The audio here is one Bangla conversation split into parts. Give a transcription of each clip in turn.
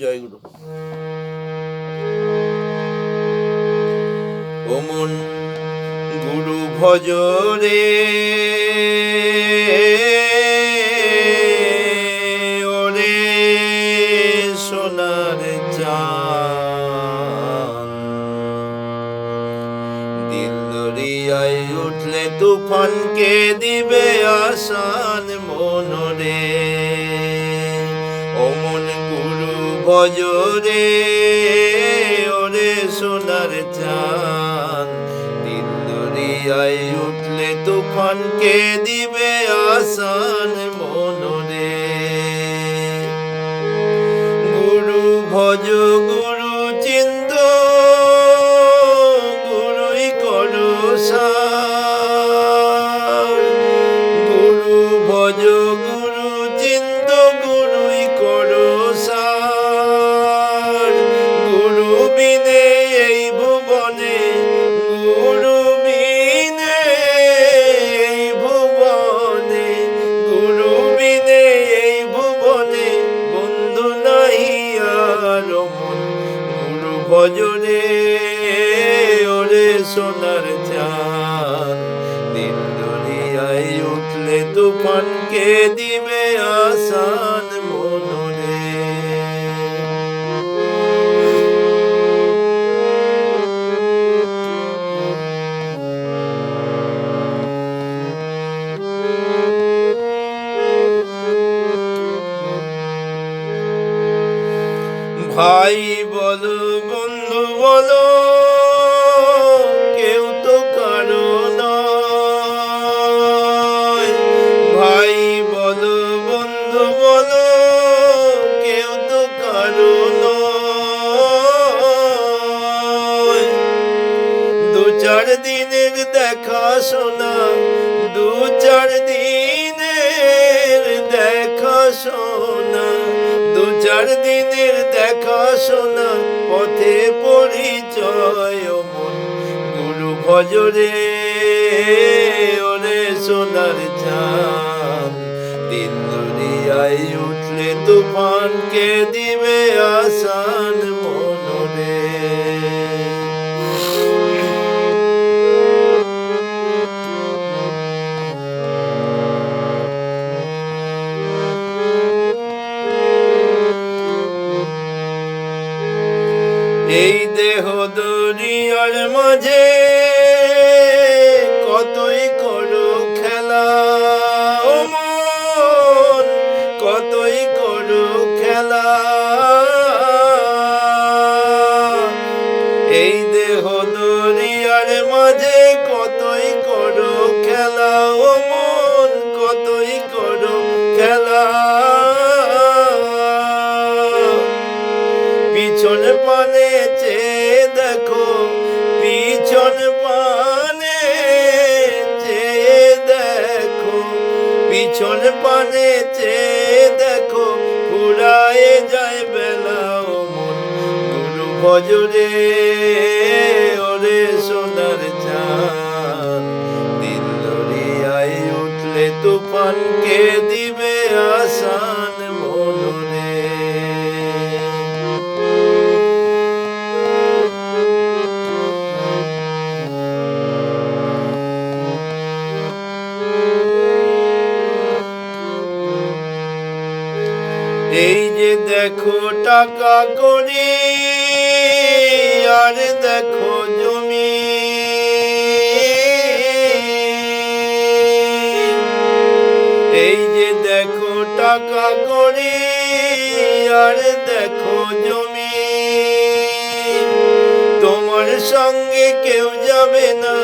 জয় গুরু। ওমন গুরু ভজরে ওরে সোনার চাঁদ, দিল দরিয়ায় উঠলে তুফানকে দিবে আসান মনরে। ওমন গুরু ভজরে ওরে সোনার চাঁদ, দিল দরিয়ায় উঠলে তুফানকে দিবে আসান মনরে। গুরু ভজ গুরু চিন্ত গুরুই করো সার, গুরু ভজ গুরু চিন্ত গুরুই করো সার। গুরু বিনে এই ভুবনে, গুরু বিনে এই ভুবনে, গুরু বিনে এই ভুবনে বন্ধু নাই আর মন। গুরু ভজরে ওরে সোনার চাঁদ, দিল দরিয়ায় উঠলে তুফানকে দিবে আসান মনরে। ভাই বলো বন্ধু বলো, কেউ তো কারো নয়। ভাই বলো বন্ধু বলো, কেউ তো কারো নয়। দু চার দিনের দেখা শোনা, দু চার দিনের দেখা শোনা, দু চার দিনের দেখা শোনা পথে পরিচয়। মন গুরু ভজরে ওরে সোনার চাঁদ, দিল দরিয়ায় উঠলে তুফানকে দিবে আসান মনরে। এই দেহ দুনিয়ার মাঝে কতই করো খেলা, ও মন কতই করো খেলা। এই দেহ দুনিয়ার মাঝে কতই করো খেলা, ও মন কতই করো খেলা। পিছন পানে চেয়ে দেখো, পিছন পানে চেয়ে দেখো, পিছন পানে চেয়ে দেখো, ফুরায়ে যায় বেলা। ও মন গুরু ভজরে ওরে সোনার চাঁদ, দিল দরিয়ায় উঠলে তুফানকে দিবে আসান মনরে। এই যে দেখো টাকা করি আর দেখো জমি, এই যে দেখো টাকা করি আর দেখো জমি। তোমার সঙ্গে কেউ যাবে না,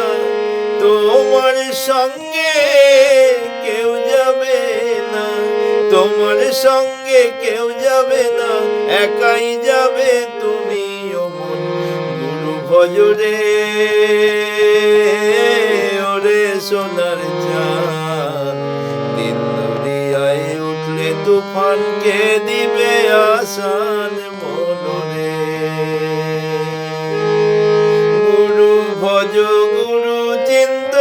তোমার সঙ্গে কেউ যাবে না, তোমার সঙ্গে কেউ যাবে না, একাই যাবে তুমি। ও মন গুরু ভজরে ওরে সোনার চাঁদ, দিল দরিয়ায় উঠলে তুফানকে দিবে আসান মনরে। গুরু ভজ গুরু চিন্ত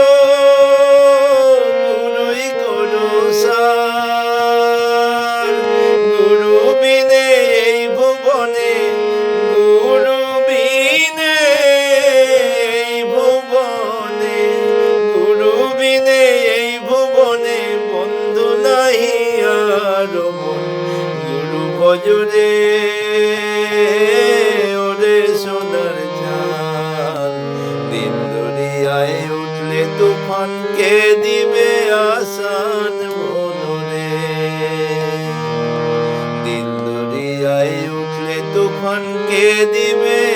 গুরুই করো সার, গুরু বিনে এই ভুবন রে ওরে সোনার চাঁদ দিন দরিয়ায় উঠলে তুফান কে দিবে আসান মনরে দিন দরিয়ায় উঠলে তুফান কে দিবে